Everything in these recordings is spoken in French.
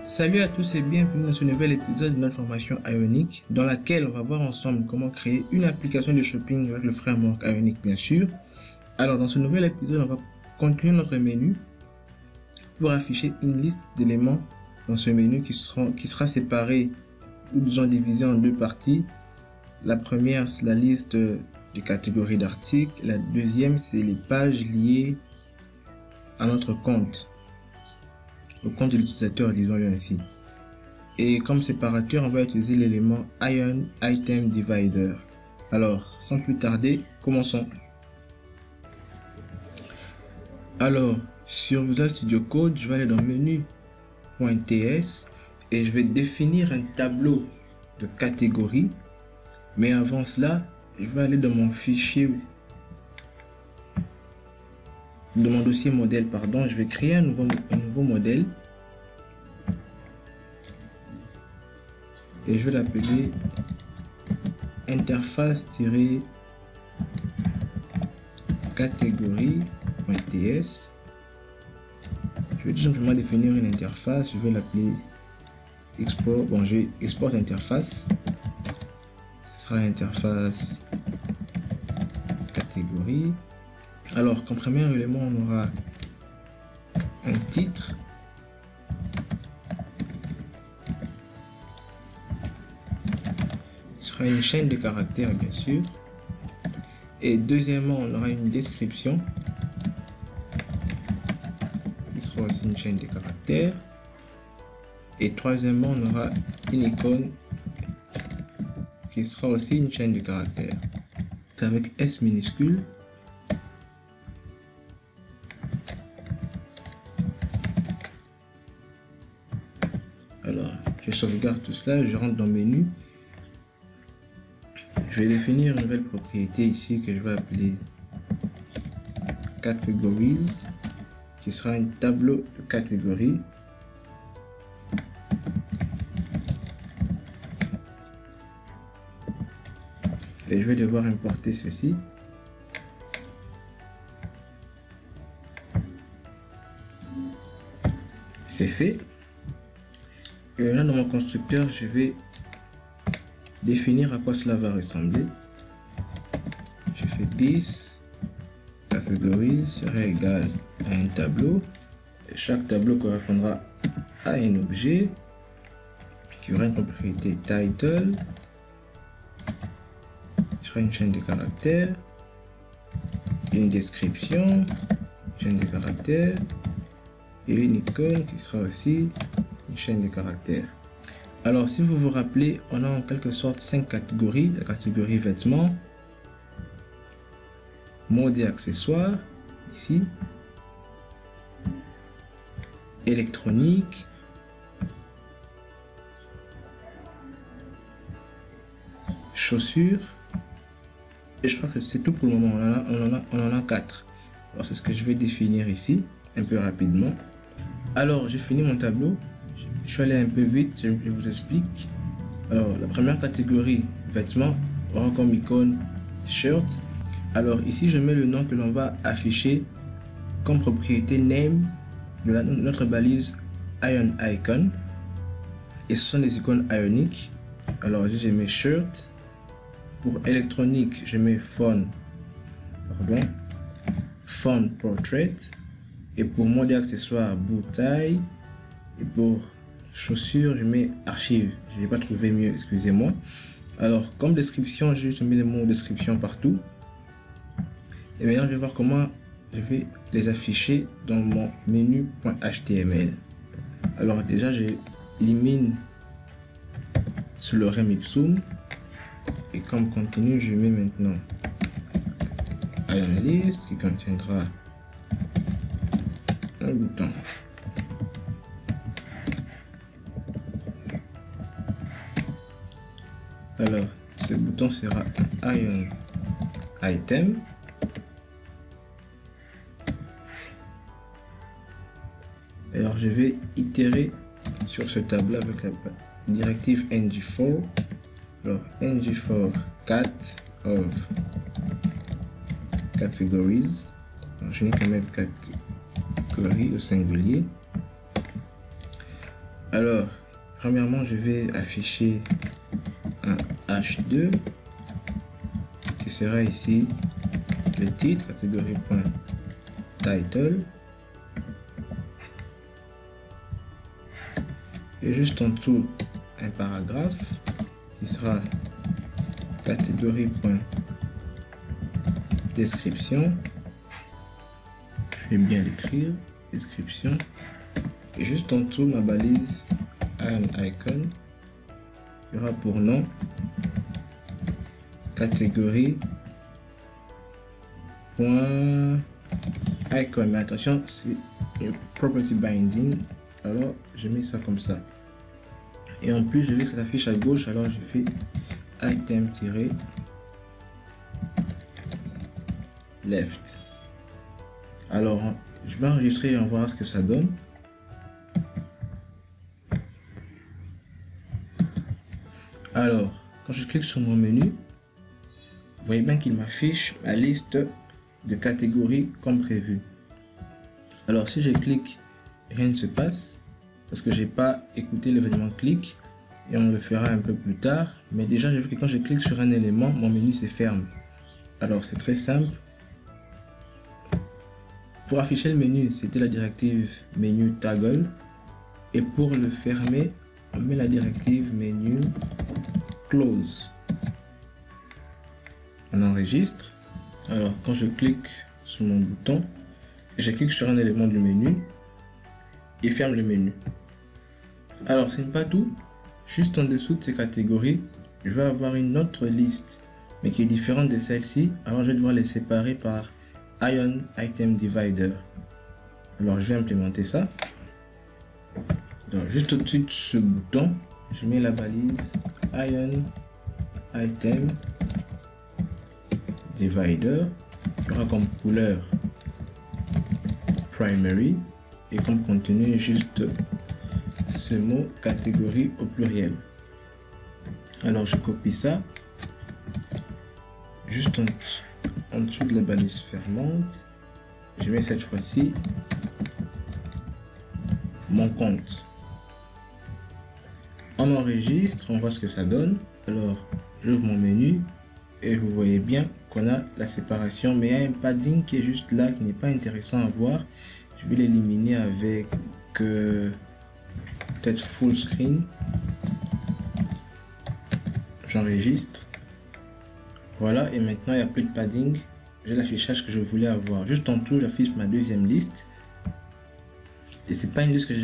Salut à tous et bienvenue dans ce nouvel épisode de notre formation Ionic dans laquelle on va voir ensemble comment créer une application de shopping avec le framework Ionic bien sûr. Alors dans ce nouvel épisode, on va continuer notre menu pour afficher une liste d'éléments dans ce menu qui sera séparé ou disons divisé en deux parties. La première c'est la liste de catégories d'articles, la deuxième c'est les pages liées à notre compte. Au compte de l'utilisateur, disons-le ainsi. Et comme séparateur, on va utiliser l'élément Ion Item Divider. Alors, sans plus tarder, commençons. Alors, sur Visual Studio Code, je vais aller dans menu.ts et je vais définir un tableau de catégories. Mais avant cela, je vais aller dans mon fichier, dans mon dossier modèle, pardon, je vais créer un nouveau modèle et je vais l'appeler interface-catégorie.ts. Je vais tout simplement définir une interface, je vais l'appeler export, bon je vais export interface, ce sera l'interface catégorie. Alors, comme premier élément, on aura un titre, ce sera une chaîne de caractères, bien sûr. Et deuxièmement, on aura une description, qui sera aussi une chaîne de caractères. Et troisièmement, on aura une icône, qui sera aussi une chaîne de caractères. C'est avec S minuscule. Alors, je sauvegarde tout cela, je rentre dans menu. Je vais définir une nouvelle propriété ici que je vais appeler Categories, qui sera un tableau de catégories. Et je vais devoir importer ceci. C'est fait. Et là, dans mon constructeur, je vais définir à quoi cela va ressembler. Je fais this categories serait égal à un tableau. Et chaque tableau correspondra à un objet qui aura une propriété title. Ce sera une chaîne de caractères, une description, chaîne de caractères et une icône qui sera aussi une chaîne de caractères. Alors si vous vous rappelez, on a en quelque sorte 5 catégories. La catégorie vêtements, mode et accessoires ici, électronique, chaussures, et je crois que c'est tout pour le moment. On en a 4. Alors c'est ce que je vais définir ici un peu rapidement. Alors j'ai fini mon tableau. Je suis allé un peu vite, je vous explique. Alors la première catégorie vêtements aura comme icône shirt. Alors ici je mets le nom que l'on va afficher comme propriété name de notre balise Ion Icon, et ce sont des icônes ioniques. Alors ici je mets shirt. Pour électronique je mets phone portrait, et pour mode et accessoires bow tie, et pour chaussures je mets archive. Je n'ai pas trouvé mieux, excusez-moi. Alors comme description, j'ai juste mis les mots description partout. Et maintenant je vais voir comment je vais les afficher dans mon menu.html. alors déjà j'élimine ce lorem ipsum, et comme contenu je mets maintenant Ion list qui contiendra un bouton. Alors ce bouton sera Ion Item. Alors je vais itérer sur ce tableau avec la directive ng4. Alors ng4 cat of categories. Je n'ai qu'à mettre catégorie au singulier. Alors, premièrement, je vais afficher un H2 qui sera ici le titre, catégorie.title. Et juste en dessous, un paragraphe qui sera catégorie.description. Je vais bien l'écrire, description. Et juste en dessous, ma balise an icon. Il y aura pour nom catégorie point icon. Mais attention, c'est property binding. Alors, je mets ça comme ça. Et en plus, je veux que ça s'affiche à gauche. Alors, je fais item-left. Alors, je vais enregistrer et on voir ce que ça donne. Alors, quand je clique sur mon menu, vous voyez bien qu'il m'affiche ma liste de catégories comme prévu. Alors, si je clique, rien ne se passe parce que j'ai pas écouté l'événement clic et on le fera un peu plus tard. Mais déjà, j'ai vu que quand je clique sur un élément, mon menu se ferme. Alors, c'est très simple. Pour afficher le menu, c'était la directive menu toggle. Et pour le fermer, on met la directive menu close. On enregistre. Alors, quand je clique sur mon bouton, je clique sur un élément du menu et ferme le menu. Alors, ce n'est pas tout. Juste en dessous de ces catégories, je vais avoir une autre liste, mais qui est différente de celle-ci. Alors, je vais devoir les séparer par Ion Item Divider. Alors, je vais implémenter ça. Donc, juste au-dessus de ce bouton, je mets la balise Ion Item Divider. Il y aura comme couleur primary et comme contenu juste ce mot catégorie au pluriel. Alors, je copie ça juste en dessous de la balise fermante. Je mets cette fois-ci mon compte. On enregistre, on voit ce que ça donne. Alors, j'ouvre mon menu et vous voyez bien qu'on a la séparation, mais il y a un padding qui est juste là, qui n'est pas intéressant à voir. Je vais l'éliminer avec peut-être full screen. J'enregistre. Voilà, et maintenant il n'y a plus de padding. J'ai l'affichage que je voulais avoir. Juste en dessous, j'affiche ma deuxième liste. Et c'est pas une liste que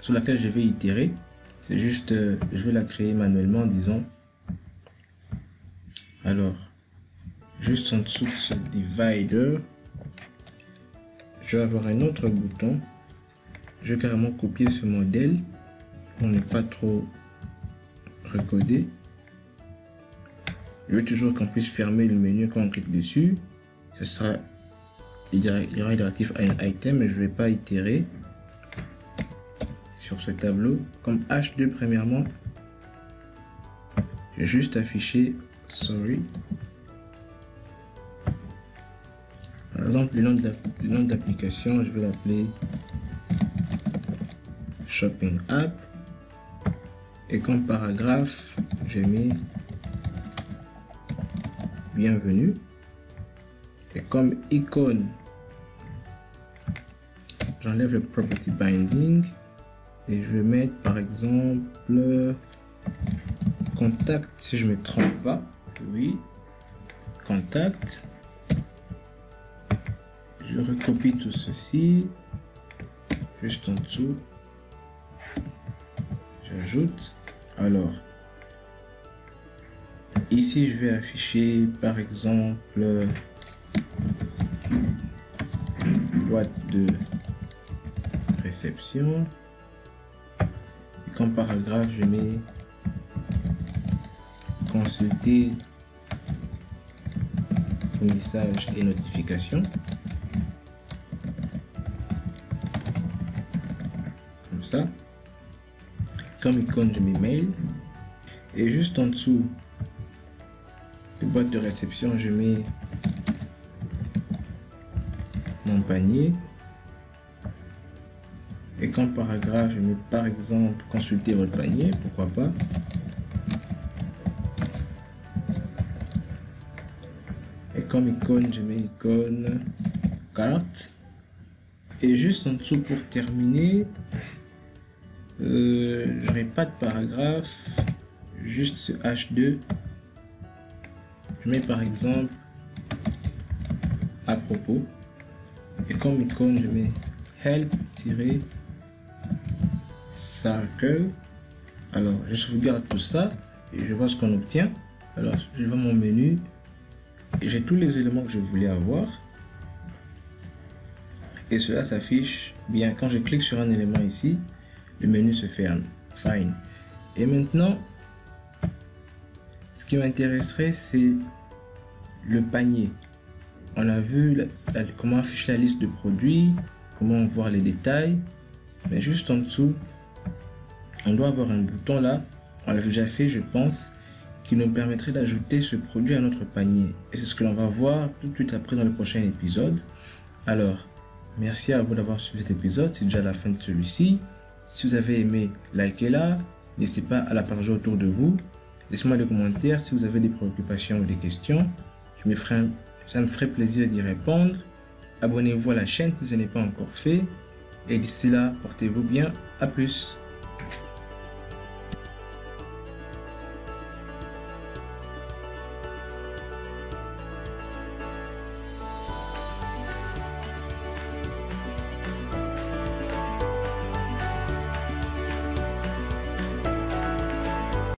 sur laquelle je vais itérer. C'est juste, je vais la créer manuellement, disons. Alors, juste en dessous de ce divider, je vais avoir un autre bouton. Je vais carrément copier ce modèle pour ne pas trop recoder. Je veux toujours qu'on puisse fermer le menu quand on clique dessus. Ce sera, il y aura une directive item, mais je ne vais pas itérer sur ce tableau. Comme H2 premièrement, je vais juste afficher sorry. Par exemple, le nom de l'application, je vais l'appeler Shopping App. Et comme paragraphe, j'ai mis bienvenue. Et comme icône, j'enlève le property binding et je vais mettre par exemple contact, si je me trompe pas. Oui, contact. Je recopie tout ceci juste en dessous. J'ajoute. Alors, ici je vais afficher par exemple boîte de réception. Et comme paragraphe, je mets consulter messages et notifications. Comme ça. Comme icône, je mets mail. Et juste en dessous de boîte de réception, je mets mon panier. Et comme paragraphe, je mets par exemple consulter votre panier, pourquoi pas. Et comme icône, je mets icône carte. Et juste en dessous pour terminer, je n'aurai pas de paragraphe, juste ce H2. Je mets par exemple à propos. Et comme icône, je mets help-circle. Alors, je sauvegarde tout ça et je vois ce qu'on obtient. Alors, je vais à mon menu et j'ai tous les éléments que je voulais avoir. Et cela s'affiche bien. Quand je clique sur un élément ici, le menu se ferme. Fine. Et maintenant, ce qui m'intéresserait, c'est le panier. On a vu comment afficher la liste de produits, comment voir les détails. Mais juste en dessous, on doit avoir un bouton là. On l'a déjà fait, je pense, qui nous permettrait d'ajouter ce produit à notre panier. Et c'est ce que l'on va voir tout de suite après dans le prochain épisode. Alors, merci à vous d'avoir suivi cet épisode. C'est déjà la fin de celui-ci. Si vous avez aimé, likez-la. N'hésitez pas à la partager autour de vous. Laissez-moi des commentaires si vous avez des préoccupations ou des questions. Ça me ferait plaisir d'y répondre. Abonnez-vous à la chaîne si ce n'est pas encore fait. Et d'ici là, portez-vous bien. À plus.